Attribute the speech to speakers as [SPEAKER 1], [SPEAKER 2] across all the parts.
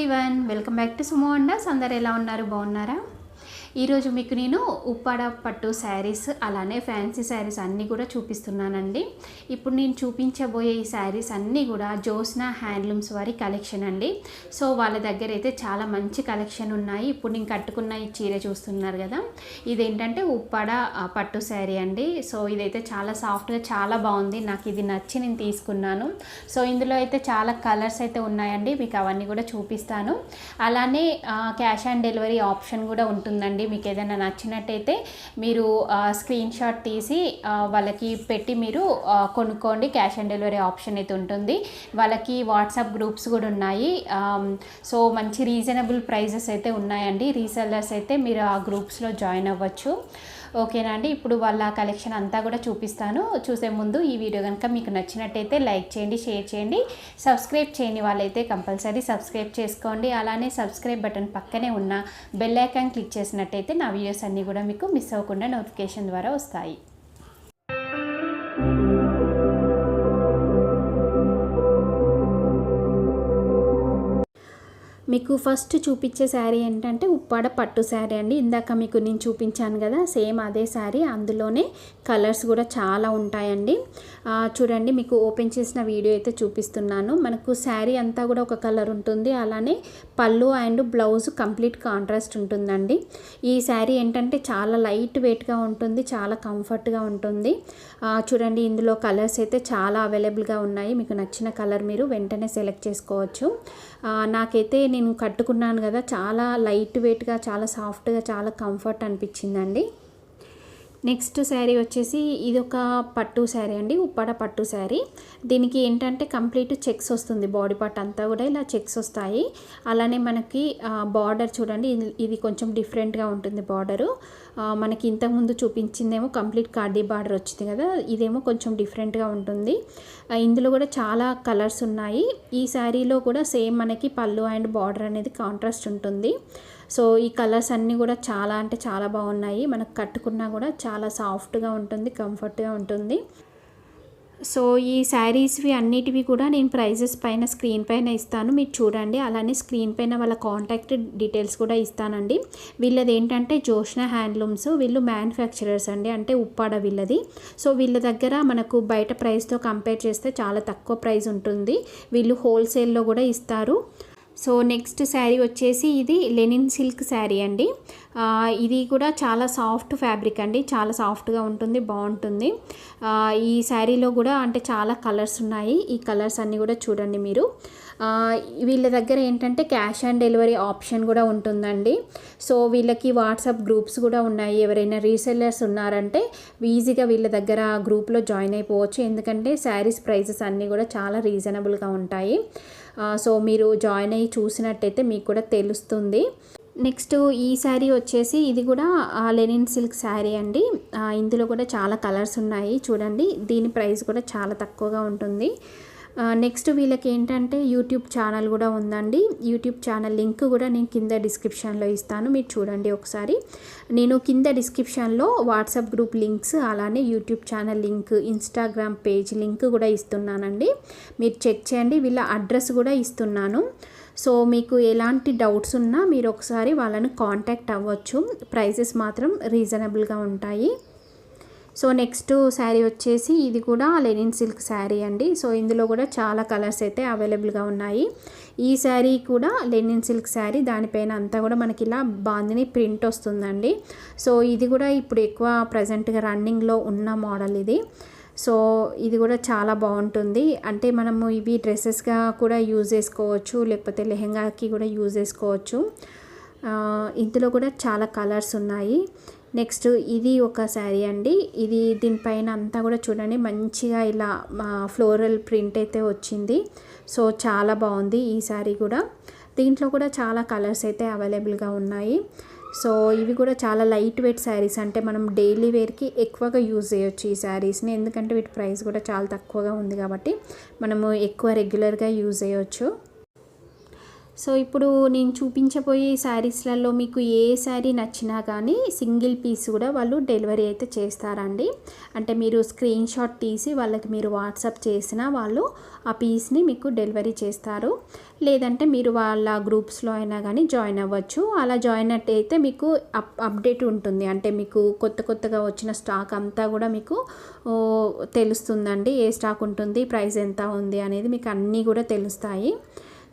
[SPEAKER 1] Everyone, welcome back to సుమో అండాస్. అందరు ఎలా ఉన్నారు? బాగున్నారా? ఈరోజు మీకు నేను ఉప్పాడ పట్టు శారీస్ అలానే ఫ్యాన్సీ శారీస్ అన్నీ కూడా చూపిస్తున్నానండి. ఇప్పుడు నేను చూపించబోయే ఈ శారీస్ అన్నీ కూడా జ్యోత్స్న హ్యాండ్లూమ్స్ వారి కలెక్షన్ అండి. సో వాళ్ళ దగ్గర అయితే చాలా మంచి కలెక్షన్ ఉన్నాయి. ఇప్పుడు నేను కట్టుకున్న ఈ చీర చూస్తున్నారు కదా, ఇదేంటంటే ఉప్పాడ పట్టు శారీ అండి. సో ఇదైతే చాలా సాఫ్ట్గా చాలా బాగుంది. నాకు ఇది నచ్చి నేను తీసుకున్నాను. సో ఇందులో అయితే చాలా కలర్స్ అయితే ఉన్నాయండి, మీకు అవన్నీ కూడా చూపిస్తాను. అలానే క్యాష్ ఆన్ డెలివరీ ఆప్షన్ కూడా ఉంటుందండి. మీకు ఏదైనా నచ్చినట్టయితే మీరు స్క్రీన్ షాట్ తీసి వాళ్ళకి పెట్టి మీరు కొనుక్కోండి. క్యాష్ ఆన్ డెలివరీ ఆప్షన్ అయితే ఉంటుంది. వాళ్ళకి వాట్సాప్ గ్రూప్స్ కూడా ఉన్నాయి. సో మంచి రీజనబుల్ ప్రైజెస్ అయితే ఉన్నాయండి. రీసెల్లర్స్ అయితే మీరు ఆ గ్రూప్స్లో జాయిన్ అవ్వచ్చు. ఓకేనా అండి. ఇప్పుడు వాళ్ళ కలెక్షన్ అంతా కూడా చూపిస్తాను. చూసే ముందు ఈ వీడియో కనుక మీకు నచ్చినట్టయితే లైక్ చేయండి, షేర్ చేయండి. సబ్స్క్రైబ్ చేయని వాళ్ళైతే కంపల్సరీ సబ్స్క్రైబ్ చేసుకోండి. అలానే సబ్స్క్రైబ్ బటన్ పక్కనే ఉన్న బెల్ ఐకాన్ క్లిక్ చేసినట్టయితే నా వీడియోస్ అన్నీ కూడా మీకు మిస్ అవ్వకుండా నోటిఫికేషన్ ద్వారా వస్తాయి. మీకు ఫస్ట్ చూపించే శారీ ఏంటంటే ఉప్పాడ పట్టు శారీ అండి. ఇందాక మీకు నేను చూపించాను కదా, సేమ్ అదే శారీ. అందులోనే కలర్స్ కూడా చాలా ఉంటాయండి. చూడండి, మీకు ఓపెన్ చేసిన వీడియో అయితే చూపిస్తున్నాను. మనకు శారీ అంతా కూడా ఒక కలర్ ఉంటుంది. అలానే పళ్ళు అండ్ బ్లౌజ్ కంప్లీట్ కాంట్రాస్ట్ ఉంటుందండి. ఈ శారీ ఏంటంటే చాలా లైట్ వెయిట్గా ఉంటుంది, చాలా కంఫర్ట్గా ఉంటుంది. చూడండి, ఇందులో కలర్స్ అయితే చాలా అవైలబుల్గా ఉన్నాయి. మీకు నచ్చిన కలర్ మీరు వెంటనే సెలెక్ట్ చేసుకోవచ్చు. నాకైతే నేను కట్టుకున్నాను కదా, చాలా లైట్ వెయిట్గా, చాలా సాఫ్ట్గా, చాలా కంఫర్ట్ అనిపించిందండి. నెక్స్ట్ శారీ వచ్చేసి ఇది ఒక పట్టు శారీ అండి, ఉప్పాడ పట్టు శారీ. దీనికి ఏంటంటే కంప్లీట్ చెక్స్ వస్తుంది. బాడీ పార్ట్ అంతా కూడా ఇలా చెక్స్ వస్తాయి. అలానే మనకి బార్డర్ చూడండి, ఇది కొంచెం డిఫరెంట్గా ఉంటుంది బార్డరు. మనకి ఇంతకుముందు చూపించిందేమో కంప్లీట్ కార్డీ బార్డర్ వచ్చింది కదా, ఇదేమో కొంచెం డిఫరెంట్గా ఉంటుంది. ఇందులో కూడా చాలా కలర్స్ ఉన్నాయి. ఈ శారీలో కూడా సేమ్ మనకి పళ్ళు అండ్ బార్డర్ అనేది కాంట్రాస్ట్ ఉంటుంది. సో ఈ కలర్స్ అన్నీ కూడా చాలా అంటే చాలా బాగున్నాయి. మనకు కట్టుకున్నా కూడా చాలా సాఫ్ట్గా ఉంటుంది, కంఫర్ట్గా ఉంటుంది. సో ఈ శారీస్వి అన్నిటివి కూడా నేను ప్రైజెస్ పైన స్క్రీన్ పైన ఇస్తాను, మీరు చూడండి. అలానే స్క్రీన్ పైన వాళ్ళ కాంటాక్ట్ డీటెయిల్స్ కూడా ఇస్తానండి. వీళ్ళది ఏంటంటే జ్యోత్స్న హ్యాండ్లూమ్స్, వీళ్ళు మ్యానుఫ్యాక్చరర్స్ అండి, అంటే ఉప్పాడ వీళ్ళది. సో వీళ్ళ దగ్గర మనకు బయట ప్రైస్తో కంపేర్ చేస్తే చాలా తక్కువ ప్రైస్ ఉంటుంది. వీళ్ళు హోల్సేల్లో కూడా ఇస్తారు. సో నెక్స్ట్ శారీ వచ్చేసి ఇది లెనిన్ సిల్క్ శారీ అండి. ఇది కూడా చాలా సాఫ్ట్ ఫ్యాబ్రిక్ అండి, చాలా సాఫ్ట్గా ఉంటుంది, బాగుంటుంది. ఈ శారీలో కూడా అంటే చాలా కలర్స్ ఉన్నాయి. ఈ కలర్స్ అన్నీ కూడా చూడండి మీరు. వీళ్ళ దగ్గర ఏంటంటే క్యాష్ ఆన్ డెలివరీ ఆప్షన్ కూడా ఉంటుందండి. సో వీళ్ళకి వాట్సాప్ గ్రూప్స్ కూడా ఉన్నాయి. ఎవరైనా రీసెల్లర్స్ ఉన్నారంటే ఈజీగా వీళ్ళ దగ్గర గ్రూప్లో జాయిన్ అయిపోవచ్చు. ఎందుకంటే శారీస్ ప్రైజెస్ అన్నీ కూడా చాలా రీజనబుల్గా ఉంటాయి. సో మీరు జాయిన్ అయ్యి చూసినట్టయితే మీకు కూడా తెలుస్తుంది. నెక్స్ట్ ఈ శారీ వచ్చేసి ఇది కూడా లెనిన్ సిల్క్ శారీ అండి. ఇందులో కూడా చాలా కలర్స్ ఉన్నాయి చూడండి. దీని ప్రైస్ కూడా చాలా తక్కువగా ఉంటుంది. నెక్స్ట్ వీళ్ళకి ఏంటంటే యూట్యూబ్ ఛానల్ కూడా ఉందండి. యూట్యూబ్ ఛానల్ లింక్ కూడా నేను కింద డిస్క్రిప్షన్లో ఇస్తాను, మీరు చూడండి ఒకసారి. నేను కింద డిస్క్రిప్షన్లో వాట్సాప్ గ్రూప్ లింక్స్, అలానే YouTube channel link, Instagram page link కూడా ఇస్తున్నానండి, మీరు చెక్ చేయండి. వీళ్ళ అడ్రస్ కూడా ఇస్తున్నాను. సో మీకు ఎలాంటి డౌట్స్ ఉన్నా మీరు ఒకసారి వాళ్ళని కాంటాక్ట్ అవ్వచ్చు. ప్రైజెస్ మాత్రం రీజనబుల్గా ఉంటాయి. సో నెక్స్ట్ శారీ వచ్చేసి ఇది కూడా లెనిన్ సిల్క్ శారీ అండి. సో ఇందులో కూడా చాలా కలర్స్ అయితే అవైలబుల్గా ఉన్నాయి. ఈ శారీ కూడా లెనిన్ సిల్క్ శారీ, దానిపైన అంతా కూడా మనకి ఇలా బాందిని ప్రింట్ వస్తుందండి. సో ఇది కూడా ఇప్పుడు ఎక్కువ ప్రజెంట్గా రన్నింగ్లో ఉన్న మోడల్ ఇది. సో ఇది కూడా చాలా బాగుంటుంది. అంటే మనము ఇవి డ్రెస్సెస్గా కూడా యూజ్ చేసుకోవచ్చు, లేకపోతే లెహెంగాకి కూడా యూజ్ చేసుకోవచ్చు. ఇందులో కూడా చాలా కలర్స్ ఉన్నాయి. నెక్స్ట్ ఇది ఒక శారీ అండి. ఇది దీనిపైన అంతా కూడా చూడండి మంచిగా ఇలా ఫ్లోరల్ ప్రింట్ అయితే వచ్చింది. సో చాలా బాగుంది ఈ శారీ కూడా. దీంట్లో కూడా చాలా కలర్స్ అయితే అవైలబుల్గా ఉన్నాయి. సో ఇవి కూడా చాలా లైట్ వెయిట్ శారీస్, అంటే మనం డైలీ వేర్కి ఎక్కువగా యూజ్ చేయొచ్చు ఈ శారీస్ని. ఎందుకంటే వీటి ప్రైస్ కూడా చాలా తక్కువగా ఉంది కాబట్టి మనము ఎక్కువ రెగ్యులర్గా యూజ్ చేయొచ్చు. సో ఇప్పుడు నేను చూపించబోయే శారీస్లలో మీకు ఏ శారీ నచ్చినా కానీ సింగిల్ పీస్ కూడా వాళ్ళు డెలివరీ అయితే చేస్తారండి. అంటే మీరు స్క్రీన్ షాట్ తీసి వాళ్ళకి మీరు వాట్సాప్ చేసినా వాళ్ళు ఆ పీస్ని మీకు డెలివరీ చేస్తారు. లేదంటే మీరు వాళ్ళ గ్రూప్స్లో అయినా కానీ జాయిన్ అవ్వచ్చు. అలా జాయిన్ అయితే మీకు అప్డేట్ ఉంటుంది. అంటే మీకు కొత్తగా వచ్చిన స్టాక్ అంతా కూడా మీకు తెలుస్తుందండి. ఏ స్టాక్ ఉంటుంది, ప్రైస్ ఎంత ఉంది అనేది మీకు అన్నీ కూడా తెలుస్తాయి.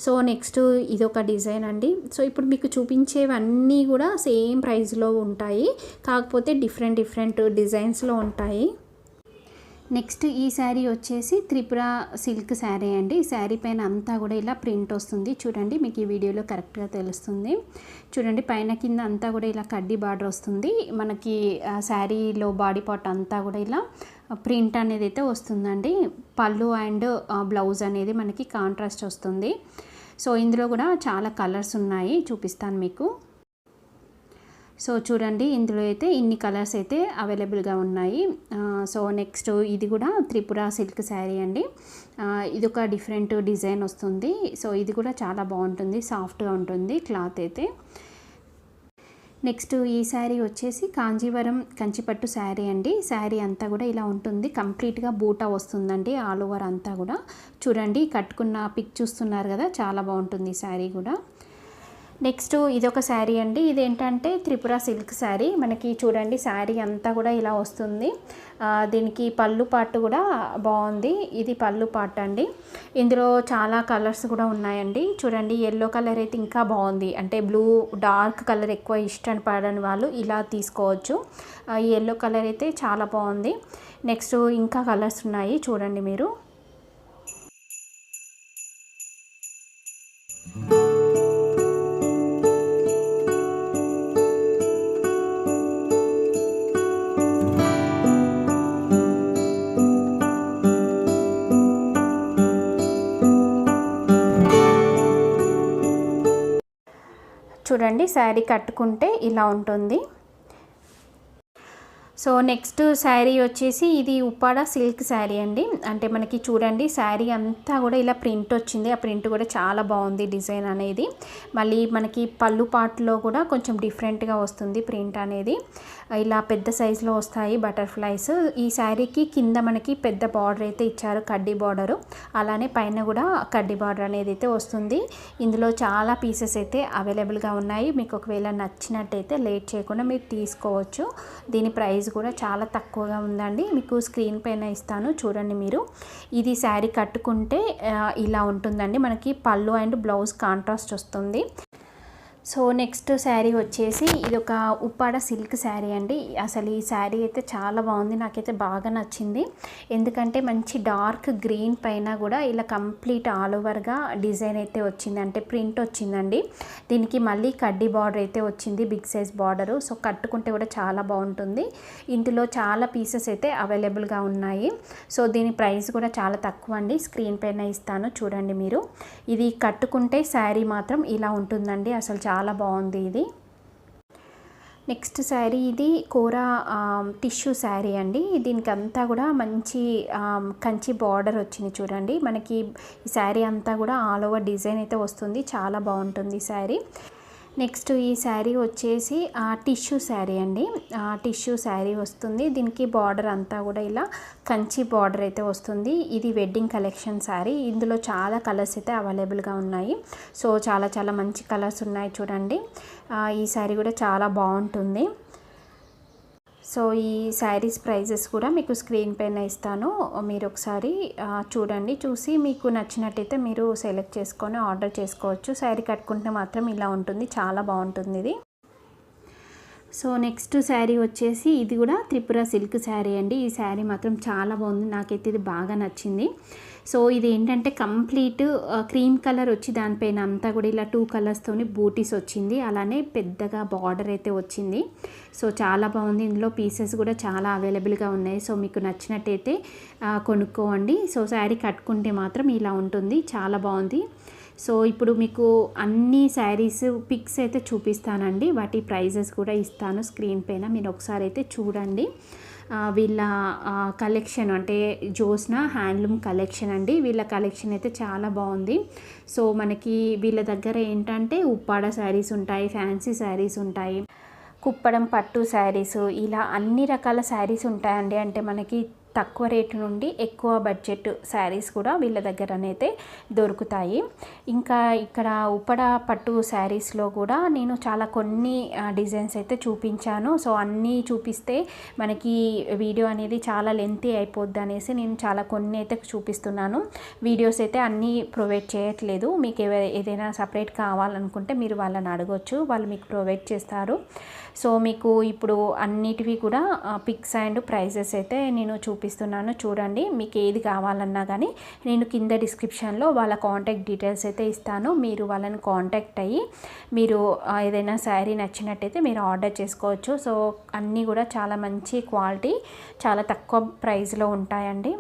[SPEAKER 1] సో నెక్స్ట్ ఇదొక డిజైన్ అండి. సో ఇప్పుడు మీకు చూపించేవన్నీ కూడా సేమ్ ప్రైస్లో ఉంటాయి, కాకపోతే డిఫరెంట్ డిజైన్స్లో ఉంటాయి. నెక్స్ట్ ఈ శారీ వచ్చేసి త్రిపుర సిల్క్ శారీ అండి. ఈ శారీ పైన అంతా కూడా ఇలా ప్రింట్ వస్తుంది. చూడండి, మీకు ఈ వీడియోలో కరెక్ట్గా తెలుస్తుంది. చూడండి, పైన కింద అంతా కూడా ఇలా కడ్డీ బార్డర్ వస్తుంది. మనకి శారీలో బాడీ పార్ట్ అంతా కూడా ఇలా ప్రింట్ అనేది అయితే వస్తుందండి. పళ్ళు అండ్ బ్లౌజ్ అనేది మనకి కాంట్రాస్ట్ వస్తుంది. సో ఇందులో కూడా చాలా కలర్స్ ఉన్నాయి, చూపిస్తాను మీకు. సో చూడండి, ఇందులో అయితే ఇన్ని కలర్స్ అయితే అవైలబుల్గా ఉన్నాయి. సో నెక్స్ట్ ఇది కూడా త్రిపుర సిల్క్ శారీ అండి. ఇది ఒక డిఫరెంట్ డిజైన్ వస్తుంది. సో ఇది కూడా చాలా బాగుంటుంది, సాఫ్ట్గా ఉంటుంది క్లాత్ అయితే. నెక్స్ట్ ఈ శారీ వచ్చేసి కాంజీవరం కంచిపట్టు శారీ అండి. శారీ అంతా కూడా ఇలా ఉంటుంది, కంప్లీట్గా బూటా వస్తుందండి ఆల్ ఓవర్ అంతా కూడా. చూడండి, కట్టుకున్న పిక్ చూస్తున్నారు కదా, చాలా బాగుంటుంది ఈ శారీ కూడా. నెక్స్ట్ ఇదొక శారీ అండి. ఇదేంటంటే త్రిపుర సిల్క్ శారీ. మనకి చూడండి, శారీ అంతా కూడా ఇలా వస్తుంది. దీనికి పళ్ళు పార్ట్ కూడా బాగుంది. ఇది పళ్ళు పార్ట్ అండి. ఇందులో చాలా కలర్స్ కూడా ఉన్నాయండి. చూడండి, ఎల్లో కలర్ అయితే ఇంకా బాగుంది. అంటే బ్లూ డార్క్ కలర్ ఎక్కువ ఇష్టపడని వాళ్ళు ఇలా తీసుకోవచ్చు. ఈ ఎల్లో కలర్ అయితే చాలా బాగుంది. నెక్స్ట్ ఇంకా కలర్స్ ఉన్నాయి, చూడండి మీరు. చూడండి, శారీ కట్టుకుంటే ఇలా ఉంటుంది. సో నెక్స్ట్ శారీ వచ్చేసి ఇది ఉప్పాడ సిల్క్ శారీ అండి. అంటే మనకి చూడండి, శారీ అంతా కూడా ఇలా ప్రింట్ వచ్చింది. ఆ ప్రింట్ కూడా చాలా బాగుంది డిజైన్ అనేది. మళ్ళీ మనకి పళ్ళు పార్ట్లో కూడా కొంచెం డిఫరెంట్గా వస్తుంది ప్రింట్ అనేది. ఇలా పెద్ద సైజులో వస్తాయి బటర్ఫ్లైస్. ఈ శారీకి కింద మనకి పెద్ద బార్డర్ అయితే ఇచ్చారు, కడ్డీ బార్డరు. అలానే పైన కూడా కడ్డీ బార్డర్ అనేది అయితే వస్తుంది. ఇందులో చాలా పీసెస్ అయితే అవైలబుల్గా ఉన్నాయి. మీకు ఒకవేళ నచ్చినట్టయితే లేట్ చేయకుండా మీరు తీసుకోవచ్చు. దీని ప్రైస్ కూడా చాలా తక్కువగా ఉందండి. మీకు స్క్రీన్ పైన ఇస్తాను, చూడండి మీరు. ఇది శారీ కట్టుకుంటే ఇలా ఉంటుందండి. మనకి పళ్ళు అండ్ బ్లౌజ్ కాంట్రాస్ట్ వస్తుంది. సో నెక్స్ట్ శారీ వచ్చేసి ఇది ఒక ఉప్పాడ సిల్క్ శారీ అండి. అసలు ఈ శారీ అయితే చాలా బాగుంది, నాకైతే బాగా నచ్చింది. ఎందుకంటే మంచి డార్క్ గ్రీన్ పైన కూడా ఇలా కంప్లీట్ ఆల్ ఓవర్గా డిజైన్ అయితే వచ్చింది, అంటే ప్రింట్ వచ్చిందండి. దీనికి మళ్ళీ కడ్డీ బార్డర్ అయితే వచ్చింది, బిగ్ సైజ్ బార్డరు. సో కట్టుకుంటే కూడా చాలా బాగుంటుంది. ఇందులో చాలా పీసెస్ అయితే అవైలబుల్గా ఉన్నాయి. సో దీని ప్రైస్ కూడా చాలా తక్కువ అండి, స్క్రీన్ పైన ఇస్తాను, చూడండి మీరు. ఇది కట్టుకుంటే శారీ మాత్రం ఇలా ఉంటుందండి, అసలు చాలా బాగుంది ఇది. నెక్స్ట్ శారీ ఇది కోరా టిష్యూ శారీ అండి. దీనికి అంతా కూడా మంచి కంచి బార్డర్ వచ్చింది చూడండి. మనకి ఈ శారీ అంతా కూడా ఆల్ ఓవర్ డిజైన్ అయితే వస్తుంది, చాలా బాగుంటుంది ఈ శారీ. నెక్స్ట్ ఈ శారీ వచ్చేసి టిష్యూ శారీ అండి. టిష్యూ శారీ వస్తుంది. దీనికి బార్డర్ అంతా కూడా ఇలా కంచి బార్డర్ అయితే వస్తుంది. ఇది వెడ్డింగ్ కలెక్షన్ శారీ. ఇందులో చాలా కలర్స్ అయితే అవైలబుల్గా ఉన్నాయి. సో చాలా మంచి కలర్స్ ఉన్నాయి చూడండి. ఈ శారీ కూడా చాలా బాగుంటుంది. సో ఈ శారీస్ ప్రైజెస్ కూడా మీకు స్క్రీన్ పైన ఇస్తాను, మీరు ఒకసారి చూడండి. చూసి మీకు నచ్చినట్టయితే మీరు సెలెక్ట్ చేసుకొని ఆర్డర్ చేసుకోవచ్చు. శారీ కట్టుకుంటే మాత్రం ఇలా ఉంటుంది, చాలా బాగుంటుంది ఇది. సో నెక్స్ట్ శారీ వచ్చేసి ఇది కూడా త్రిపుర సిల్క్ శారీ అండి. ఈ శారీ మాత్రం చాలా బాగుంది, నాకైతే ఇది బాగా నచ్చింది. సో ఇది ఏంటంటే కంప్లీట్ క్రీమ్ కలర్ వచ్చి దానిపైన అంతా కూడా ఇలా 2 కలర్స్తోని బూటీస్ వచ్చింది. అలానే పెద్దగా బార్డర్ అయితే వచ్చింది. సో చాలా బాగుంది. ఇందులో పీసెస్ కూడా చాలా అవైలబుల్గా ఉన్నాయి. సో మీకు నచ్చినట్టయితే కొనుక్కోండి. సో శారీ కట్టుకుంటే మాత్రం ఇలా ఉంటుంది, చాలా బాగుంది. సో ఇప్పుడు మీకు అన్ని శారీస్ పిక్స్ అయితే చూపిస్తానండి, వాటి ప్రైజెస్ కూడా ఇస్తాను స్క్రీన్ పైన, మీరు ఒకసారి అయితే చూడండి. వీళ్ళ కలెక్షన్ అంటే జోస్న హ్యాండ్లూమ్ కలెక్షన్ అండి. వీళ్ళ కలెక్షన్ అయితే చాలా బాగుంది. సో మనకి వీళ్ళ దగ్గర ఏంటంటే ఉప్పాడ శారీస్ ఉంటాయి, ఫ్యాన్సీ శారీస్ ఉంటాయి, కుప్పడం పట్టు శారీస్, ఇలా అన్ని రకాల శారీస్ ఉంటాయండి. అంటే మనకి తక్కువ రేటు నుండి ఎక్కువ బడ్జెట్ శారీస్ కూడా వీళ్ళ దగ్గరనైతే దొరుకుతాయి. ఇంకా ఇక్కడ ఉప్పడ పట్టు శారీస్లో కూడా నేను చాలా కొన్ని డిజైన్స్ అయితే చూపించాను. సో అన్నీ చూపిస్తే మనకి వీడియో అనేది చాలా లెంతీ అయిపోద్ది అనేసి నేను చాలా కొన్ని అయితే చూపిస్తున్నాను. వీడియోస్ అయితే అన్నీ ప్రొవైడ్ చేయట్లేదు. మీకు ఏదైనా సపరేట్ కావాలనుకుంటే మీరు వాళ్ళని అడగొచ్చు, వాళ్ళు మీకు ప్రొవైడ్ చేస్తారు. సో మీకు ఇప్పుడు అన్నిటివి కూడా పిక్స్ అండ్ ప్రైజెస్ అయితే నేను చూపిస్తున్నాను చూడండి. మీకు ఏది కావాలన్నా కానీ నేను కింద డిస్క్రిప్షన్లో వాళ్ళ కాంటాక్ట్ డీటెయిల్స్ అయితే ఇస్తాను. మీరు వాళ్ళని కాంటాక్ట్ అయ్యి మీరు ఏదైనా శారీ నచ్చినట్టయితే మీరు ఆర్డర్ చేసుకోవచ్చు. సో అన్నీ కూడా చాలా మంచి క్వాలిటీ, చాలా తక్కువ ప్రైస్లో ఉంటాయండి.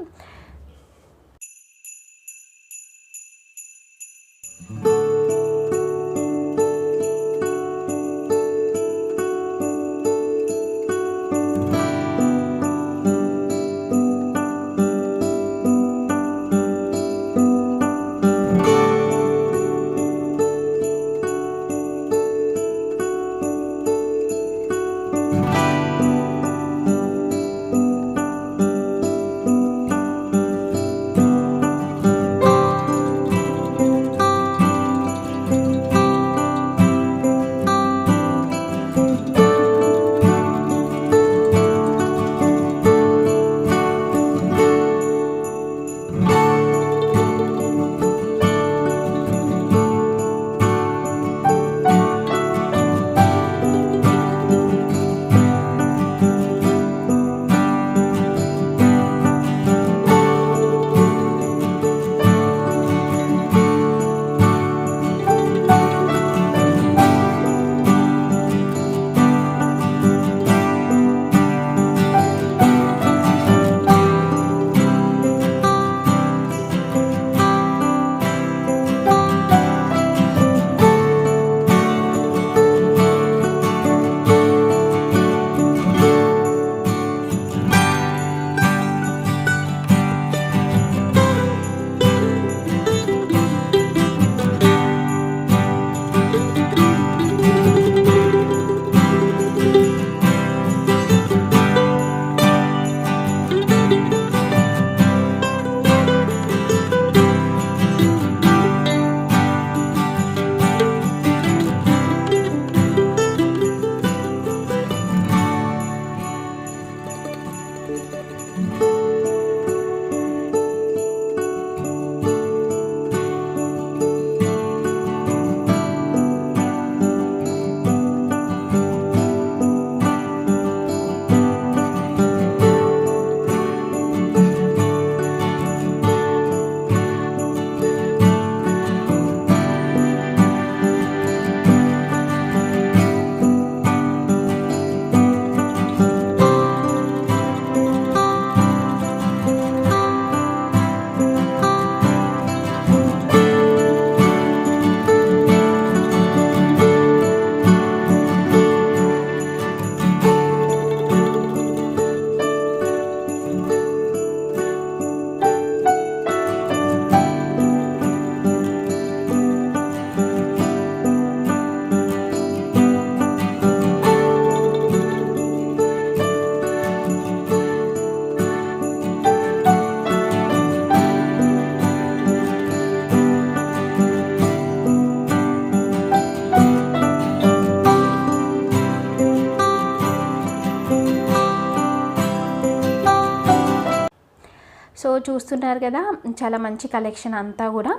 [SPEAKER 1] సో చూస్తున్నారు కదా, చాలా మంచి కలెక్షన్ అంతా కూడా.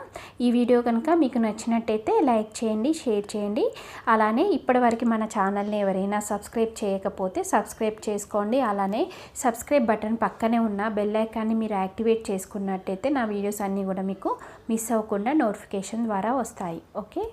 [SPEAKER 1] ఈ వీడియో కనుక మీకు నచ్చినట్టయితే లైక్ చేయండి, షేర్ చేయండి. అలానే ఇప్పటివరకు మన ఛానల్ని ఎవరైనా సబ్స్క్రైబ్ చేయకపోతే సబ్స్క్రైబ్ చేసుకోండి. అలానే సబ్స్క్రైబ్ బటన్ పక్కనే ఉన్న బెల్ ఐకాన్ని మీరు యాక్టివేట్ చేసుకున్నట్టయితే నా వీడియోస్ అన్నీ కూడా మీకు మిస్ అవ్వకుండా నోటిఫికేషన్ ద్వారా వస్తాయి. ఓకే.